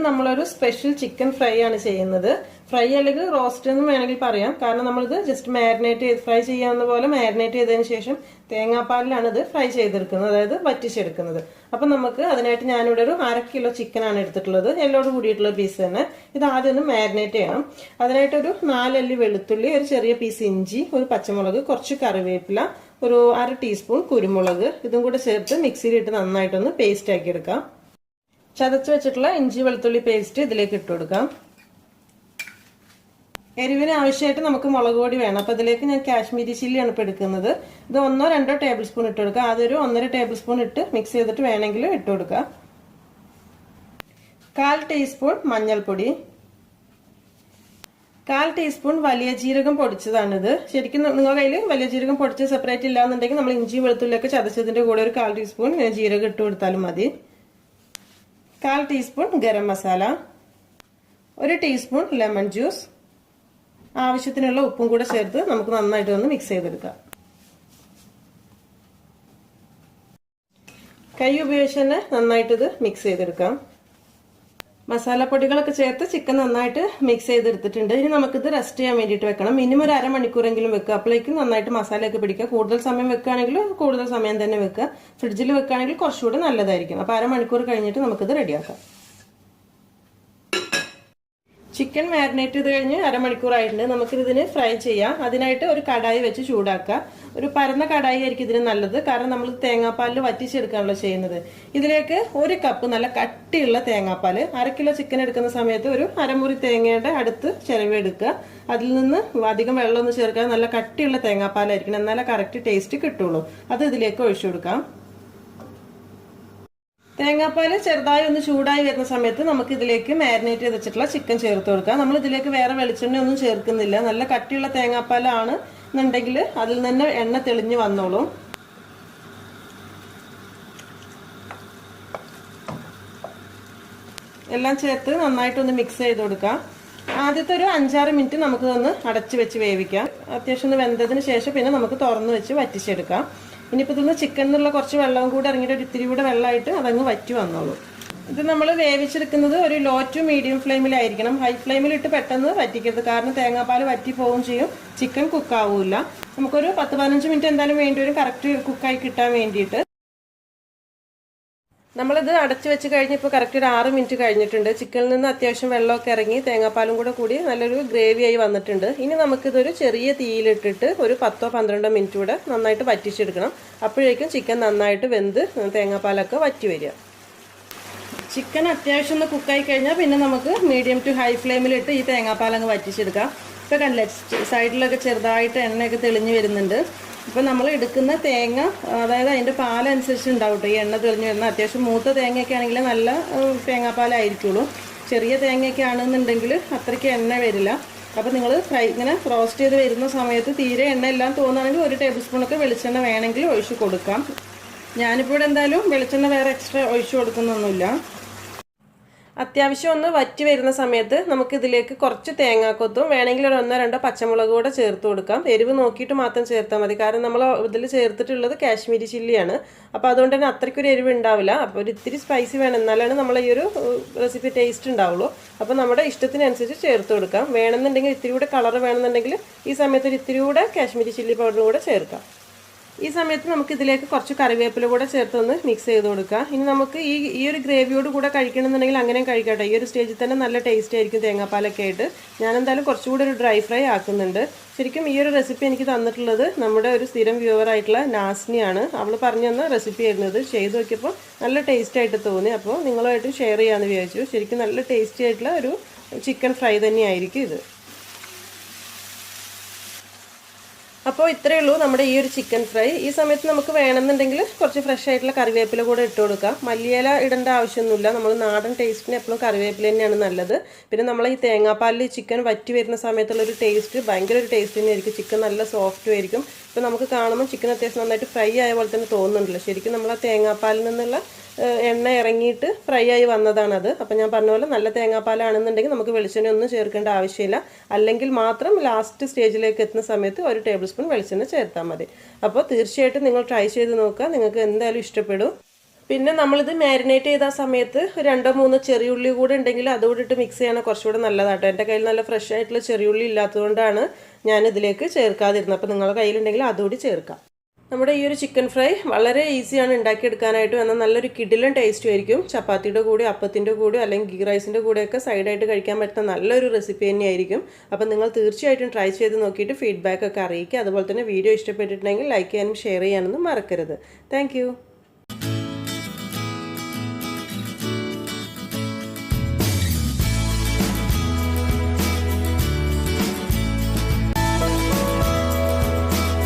നമ്മളൊരു special chicken fry ആണ് ചെയ്യുന്നത്. ഫ്രൈ അല്ലെങ്കിൽ റോസ്റ്റ് എന്നും വേണമെങ്കിൽ പറയാം. കാരണം നമ്മളിത് ജസ്റ്റ് മാരിനേറ്റ് ചെയ്ത് ഫ്രൈ ചെയ്യാവുന്ന പോലെ മാരിനേറ്റ് ചെയ്തതിന് ശേഷം തേങ്ങാപ്പാലിലാണ് ഇത് ഫ്രൈ ചെയ്തെടുക്കുന്നത്, അതായത് വറ്റിച്ചെടുക്കുന്നത്. അപ്പം നമുക്ക് അതിനായിട്ട് ഞാനിവിടെ ഒരു 1/2 കിലോ ചിക്കനാണ് എടുത്തിട്ടുള്ളത്, എല്ലോട് കൂടിയിട്ടുള്ള പീസ് തന്നെ. ഇത് ആദ്യം ഒന്ന് മാരിനേറ്റ് ചെയ്യണം. അതിനായിട്ട് ഒരു 4 അല്ലി വെളുത്തുള്ളി, ഒരു ചെറിയ പീസ് ഇഞ്ചി, ഒരു പച്ചമുളക്, കുറച്ച് കറിവേപ്പില, ഒരു 1/2 ടീസ്പൂൺ കുരുമുളക്, ഇതും കൂടെ ചേർത്ത് മിക്സിയിലിട്ട് നന്നായിട്ടൊന്ന് പേസ്റ്റ് ആക്കി എടുക്കാം. ചതച്ച് വെച്ചിട്ടുള്ള ഇഞ്ചി വെളുത്തുള്ളി പേസ്റ്റ് ഇതിലേക്ക് ഇട്ട് കൊടുക്കാം. എരിവിന് ആവശ്യമായിട്ട് നമുക്ക് മുളക് പൊടി വേണം. അപ്പോൾ ഇതിലേക്ക് ഞാൻ കാശ്മീരി ചില്ലിയാണ് ഇപ്പോൾ എടുക്കുന്നത്. ഇത് 1-2 ടേബിൾ സ്പൂൺ ഇട്ട് കൊടുക്കുക. അതൊരു 1.5 ടേബിൾ സ്പൂൺ ഇട്ട് മിക്സ് ചെയ്തിട്ട് വേണമെങ്കിൽ ഇട്ട് കൊടുക്കുക. 1/4 ടീസ്പൂൺ മഞ്ഞൾപ്പൊടി, 1/4 ടീസ്പൂൺ വലിയ ജീരകം പൊടിച്ചതാണിത്. ശരിക്കും നിങ്ങളുടെ കയ്യിൽ വലിയ ജീരകം പൊടിച്ച് സെപ്പറേറ്റ് ഇല്ലാന്നുണ്ടെങ്കിൽ നമ്മൾ ഇഞ്ചി വെളുത്തുള്ളിയൊക്കെ ചതച്ചതിന്റെ കൂടെ ഒരു 1/4 ടീസ്പൂൺ ജീരകം ഇട്ട് കൊടുത്താലും മതി. 1/4 teaspoon garam masala, 1 teaspoon lemon juice, ആവശ്യത്തിനുള്ള ഉപ്പും കൂടെ ചേർത്ത് നമുക്ക് നന്നായിട്ട് ഒന്ന് മിക്സ് ചെയ്തെടുക്കാം. കൈ ഉപയോഗിച്ച് തന്നെ നന്നായിട്ട് ഇത് മിക്സ് ചെയ്തെടുക്കാം. മസാലപ്പൊടികളൊക്കെ ചേർത്ത് ചിക്കൻ നന്നായിട്ട് മിക്സ് ചെയ്തെടുത്തിട്ടുണ്ട്. ഇനി നമുക്കിത് റെസ്റ്റ് ചെയ്യാൻ വേണ്ടിയിട്ട് വെക്കണം. മിനിമം ഒരു 1/2 മണിക്കൂറെങ്കിലും വെക്കുക. അപ്പോഴേക്കും നന്നായിട്ട് മസാലയൊക്കെ പിടിക്കുക. കൂടുതൽ സമയം വെക്കുകയാണെങ്കിൽ കൂടുതൽ സമയം തന്നെ വെക്കുക. ഫ്രിഡ്ജിൽ വെക്കുകയാണെങ്കിൽ കുറച്ചുകൂടെ നല്ലതായിരിക്കും. അപ്പോൾ 1/2 മണിക്കൂർ കഴിഞ്ഞിട്ട് നമുക്കിത് റെഡിയാക്കാം. ചിക്കൻ മാരിനേറ്റ് ചെയ്ത് കഴിഞ്ഞ് 1/2 മണിക്കൂറായിട്ടുണ്ട്. നമുക്കിതിന് ഫ്രൈ ചെയ്യാം. അതിനായിട്ട് ഒരു കടായി വെച്ച് ചൂടാക്കുക. ഒരു പരന്ന കടായി ആയിരിക്കും ഇതിന് നല്ലത്, കാരണം നമ്മൾ തേങ്ങാപ്പാലിൽ വറ്റിച്ചെടുക്കാണല്ലോ ചെയ്യുന്നത്. ഇതിലേക്ക് 1 കപ്പ് നല്ല കട്ടിയുള്ള തേങ്ങാപ്പാൽ, 1/2 കിലോ ചിക്കൻ എടുക്കുന്ന സമയത്ത് ഒരു അരമുറി തേങ്ങയുടെ അടുത്ത് ചിരവെടുക്കുക. അതിൽ നിന്ന് അധികം വെള്ളമൊന്നും ചേർക്കാതെ നല്ല കട്ടിയുള്ള തേങ്ങാപ്പാലായിരിക്കണം, എന്നാലേ കറക്റ്റ് ടേസ്റ്റ് കിട്ടുള്ളൂ. അത് ഇതിലേക്ക് ഒഴിച്ചു കൊടുക്കാം. തേങ്ങാപ്പാല് ചെറുതായി ഒന്ന് ചൂടായി വരുന്ന സമയത്ത് നമുക്ക് ഇതിലേക്ക് മാരിനേറ്റ് ചെയ്ത് വെച്ചിട്ടുള്ള ചിക്കൻ ചേർത്ത് കൊടുക്കാം. നമ്മൾ ഇതിലേക്ക് വേറെ വെളിച്ചെണ്ണ ഒന്നും ചേർക്കുന്നില്ല. നല്ല കട്ടിയുള്ള തേങ്ങാപ്പാലാണ് എന്നുണ്ടെങ്കിൽ അതിൽ നിന്ന് എണ്ണ തെളിഞ്ഞ് വന്നോളും. എല്ലാം ചേർത്ത് നന്നായിട്ടൊന്ന് മിക്സ് ചെയ്ത് കൊടുക്കാം. ആദ്യത്തെ ഒരു 5-6 മിനിറ്റ് നമുക്ക് ഒന്ന് അടച്ചു വെച്ച് വേവിക്കാം. അത്യാവശ്യം ഒന്ന് വെന്തതിന് ശേഷം പിന്നെ നമുക്ക് തുറന്ന് വെച്ച് വറ്റിച്ചെടുക്കാം. ഇനിയിപ്പോൾ ഇതൊന്ന് ചിക്കനിലുള്ള കുറച്ച് വെള്ളവും കൂടെ ഇറങ്ങിയിട്ട് ഒരു ഇത്തിരി കൂടെ വെള്ളമായിട്ട് അതങ്ങ് വറ്റി വന്നോളൂ. ഇത് നമ്മൾ വേവിച്ചെടുക്കുന്നത് ഒരു ലോ ടു മീഡിയം ഫ്ലെയിമിലായിരിക്കണം. ഹൈ ഫ്ലെയിമിലിട്ട് പെട്ടെന്ന് വറ്റിക്കരുത്, കാരണം തേങ്ങാപ്പാൽ വറ്റി പോവുകയും ചെയ്യും, ചിക്കൻ കുക്കാവില്ല. നമുക്കൊരു 10-15 മിനിറ്റ് എന്തായാലും വേണ്ടി വരും കറക്റ്റ് കുക്കായി കിട്ടാൻ വേണ്ടിയിട്ട്. നമ്മളിത് അടച്ചു വെച്ച് കഴിഞ്ഞ് ഇപ്പോൾ കറക്റ്റ് ഒരു 6 മിനിറ്റ് കഴിഞ്ഞിട്ടുണ്ട്. ചിക്കനിൽ നിന്ന് അത്യാവശ്യം വെള്ളമൊക്കെ ഇറങ്ങി തേങ്ങാപ്പാലും കൂടി നല്ലൊരു ഗ്രേവിയായി വന്നിട്ടുണ്ട്. ഇനി നമുക്കിതൊരു ചെറിയ തീയിലിട്ടിട്ട് ഒരു 10-12 മിനിറ്റ് കൂടെ നന്നായിട്ട് വറ്റിച്ചെടുക്കണം. അപ്പോഴേക്കും ചിക്കൻ നന്നായിട്ട് വെന്ത് തേങ്ങാപ്പാലൊക്കെ വറ്റി വരിക. ചിക്കൻ അത്യാവശ്യം ഒന്ന് കുക്കായി കഴിഞ്ഞാൽ പിന്നെ നമുക്ക് മീഡിയം ടു ഹൈ ഫ്ലെയിമിലിട്ട് ഈ തേങ്ങാപ്പാലങ്ങ് വറ്റിച്ചെടുക്കാം. ഇപ്പോൾ കണ്ടില്ലേ, സൈഡിലൊക്കെ ചെറുതായിട്ട് എണ്ണയൊക്കെ തെളിഞ്ഞ് വരുന്നുണ്ട്. ഇപ്പം നമ്മൾ എടുക്കുന്ന തേങ്ങ, അതായത് അതിൻ്റെ പാലനുസരിച്ച് ഉണ്ടാവും കേട്ടോ ഈ എണ്ണ തെളിഞ്ഞ് വരുന്ന. അത്യാവശ്യം മൂത്ത തേങ്ങയൊക്കെ ആണെങ്കിൽ നല്ല തേങ്ങാപ്പാലായിരിക്കുള്ളൂ. ചെറിയ തേങ്ങയൊക്കെ ആണെന്നുണ്ടെങ്കിൽ അത്രയ്ക്ക് എണ്ണ വരില്ല. അപ്പോൾ നിങ്ങൾ ഇങ്ങനെ റോസ്റ്റ് ചെയ്ത് വരുന്ന സമയത്ത് തീരെ എണ്ണ എല്ലാം തോന്നുകയാണെങ്കിൽ 1 ടേബിൾ സ്പൂണൊക്കെ വെളിച്ചെണ്ണ വേണമെങ്കിൽ ഒഴിച്ച് കൊടുക്കാം. ഞാനിപ്പോൾ ഇവിടെ എന്തായാലും വെളിച്ചെണ്ണ വേറെ എക്സ്ട്രാ ഒഴിച്ച് കൊടുക്കുന്നൊന്നുമില്ല. അത്യാവശ്യം ഒന്ന് വറ്റി വരുന്ന സമയത്ത് നമുക്കിതിലേക്ക് കുറച്ച് തേങ്ങാക്കൊത്തും വേണമെങ്കിൽ ഒരു 1-2 പച്ചമുളക് കൂടെ ചേർത്ത് കൊടുക്കാം. എരിവ് നോക്കിയിട്ട് മാത്രം ചേർത്താൽ മതി, കാരണം നമ്മൾ ഇതിൽ ചേർത്തിട്ടുള്ളത് കാശ്മീരി ചില്ലിയാണ്. അപ്പോൾ അതുകൊണ്ട് തന്നെ അത്രയ്ക്കൊരു എരിവ് ഉണ്ടാവില്ല. അപ്പോൾ ഒരു ഇത്തിരി സ്പൈസി വേണം, എന്നാലാണ് നമ്മൾ ഈ ഒരു റെസിപ്പി ടേസ്റ്റ് ഉണ്ടാവുള്ളൂ. അപ്പോൾ നമ്മുടെ ഇഷ്ടത്തിനനുസരിച്ച് ചേർത്ത് കൊടുക്കാം. വേണമെന്നുണ്ടെങ്കിൽ ഇത്തിരി കൂടെ കളർ വേണമെന്നുണ്ടെങ്കിൽ ഈ സമയത്ത് ഒരു ഇത്തിരി കൂടെ കാശ്മീരി ചില്ലി പൗഡർ കൂടെ ചേർക്കാം. ഈ സമയത്ത് നമുക്ക് ഇതിലേക്ക് കുറച്ച് കറിവേപ്പില കൂടെ ചേർത്തൊന്ന് മിക്സ് ചെയ്ത് കൊടുക്കുക. ഇനി നമുക്ക് ഈ ഒരു ഗ്രേവിയോട് കൂടെ കഴിക്കണമെന്നുണ്ടെങ്കിൽ അങ്ങനെയും കഴിക്കട്ടെ. ഈ ഒരു സ്റ്റേജിൽ തന്നെ നല്ല ടേസ്റ്റ് ആയിരിക്കും തേങ്ങാപ്പാലൊക്കെ ആയിട്ട്. ഞാനെന്തായാലും കുറച്ചുകൂടി ഒരു ഡ്രൈ ഫ്രൈ ആക്കുന്നുണ്ട്. ശരിക്കും ഈ ഒരു റെസിപ്പി എനിക്ക് തന്നിട്ടുള്ളത് നമ്മുടെ ഒരു സ്ഥിരം വ്യൂവർ ആയിട്ടുള്ള നാസ്നിയാണ്. അവൾ പറഞ്ഞു തന്ന റെസിപ്പി ആയിരുന്നത്. ചെയ്ത് നോക്കിയപ്പോൾ നല്ല ടേസ്റ്റ് ആയിട്ട് തോന്നി. അപ്പോൾ നിങ്ങളുമായിട്ട് ഷെയർ ചെയ്യാമെന്ന് വിചാരിച്ചു. ശരിക്കും നല്ല ടേസ്റ്റി ആയിട്ടുള്ള ഒരു ചിക്കൻ ഫ്രൈ തന്നെയായിരിക്കും ഇത്. അപ്പോൾ ഇത്രയേ ഉള്ളൂ നമ്മുടെ ഈ ഒരു ചിക്കൻ ഫ്രൈ. ഈ സമയത്ത് നമുക്ക് വേണമെന്നുണ്ടെങ്കിൽ കുറച്ച് ഫ്രഷ് ആയിട്ടുള്ള കറിവേപ്പില കൂടെ ഇട്ട് കൊടുക്കാം. മല്ലിയില ഇടേണ്ട ആവശ്യമൊന്നുമില്ല. നമ്മൾ നാടൻ ടേസ്റ്റിന് എപ്പോഴും കറിവേപ്പില തന്നെയാണ് നല്ലത്. പിന്നെ നമ്മൾ ഈ തേങ്ങാപ്പാലിൽ ചിക്കൻ വറ്റി വരുന്ന സമയത്തുള്ളൊരു ടേസ്റ്റ് ഭയങ്കര ഒരു ടേസ്റ്റ് തന്നെയായിരിക്കും. ചിക്കൻ നല്ല സോഫ്റ്റും ആയിരിക്കും. ഇപ്പോൾ നമുക്ക് കാണുമ്പോൾ ചിക്കൻ അത്യാവശ്യം നന്നായിട്ട് ഫ്രൈ ആയ പോലെ തന്നെ തോന്നുന്നുണ്ടല്ലോ. ശരിക്കും നമ്മൾ ആ തേങ്ങാപ്പാലിൽ നിന്നുള്ള എണ്ണ ഇറങ്ങിയിട്ട് ഫ്രൈ ആയി വന്നതാണത്. അപ്പം ഞാൻ പറഞ്ഞ പോലെ നല്ല തേങ്ങാപ്പാലാണെന്നുണ്ടെങ്കിൽ നമുക്ക് വെളിച്ചെണ്ണ ഒന്നും ചേർക്കേണ്ട ആവശ്യമില്ല. അല്ലെങ്കിൽ മാത്രം ലാസ്റ്റ് സ്റ്റേജിലേക്ക് എത്തുന്ന സമയത്ത് 1 ടേബിൾ സ്പൂൺ വെളിച്ചെണ്ണ ചേർത്താൽ മതി. അപ്പോൾ തീർച്ചയായിട്ടും നിങ്ങൾ ട്രൈ ചെയ്ത് നോക്കുക, നിങ്ങൾക്ക് എന്തായാലും ഇഷ്ടപ്പെടും. പിന്നെ നമ്മളിത് മാരിനേറ്റ് ചെയ്ത സമയത്ത് 2-3 ചെറിയുള്ളി കൂടെ ഉണ്ടെങ്കിൽ അതുകൂടി ഇട്ട് മിക്സ് ചെയ്യണം കുറച്ചുകൂടെ നല്ലതാട്ടോ. എൻ്റെ കയ്യിൽ നല്ല ഫ്രഷ് ആയിട്ടുള്ള ചെറിയുള്ളി ഇല്ലാത്തതുകൊണ്ടാണ് ഞാൻ ഇതിലേക്ക് ചേർക്കാതിരുന്നത്. അപ്പോൾ നിങ്ങളുടെ കയ്യിലുണ്ടെങ്കിൽ അതുകൂടി ചേർക്കാം. നമ്മുടെ ഈ ഒരു ചിക്കൻ ഫ്രൈ വളരെ ഈസിയാണ് ഉണ്ടാക്കിയെടുക്കാനായിട്ട്. എന്നാൽ നല്ലൊരു കിടിലൻ ടേസ്റ്റും ആയിരിക്കും. ചപ്പാത്തിയുടെ കൂടെ, അപ്പത്തിൻ്റെ കൂടെ അല്ലെങ്കിൽ ഗീ റൈസിൻ്റെ കൂടെയൊക്കെ സൈഡായിട്ട് കഴിക്കാൻ പറ്റുന്ന നല്ലൊരു റെസിപ്പി തന്നെയായിരിക്കും. അപ്പം നിങ്ങൾ തീർച്ചയായിട്ടും ട്രൈ ചെയ്ത് നോക്കിയിട്ട് ഫീഡ്ബാക്ക് ഒക്കെ അറിയിക്കുക. അതുപോലെ തന്നെ വീഡിയോ ഇഷ്ടപ്പെട്ടിട്ടുണ്ടെങ്കിൽ ലൈക്ക് ചെയ്യാനും ഷെയർ ചെയ്യാനൊന്നും മറക്കരുത്. താങ്ക്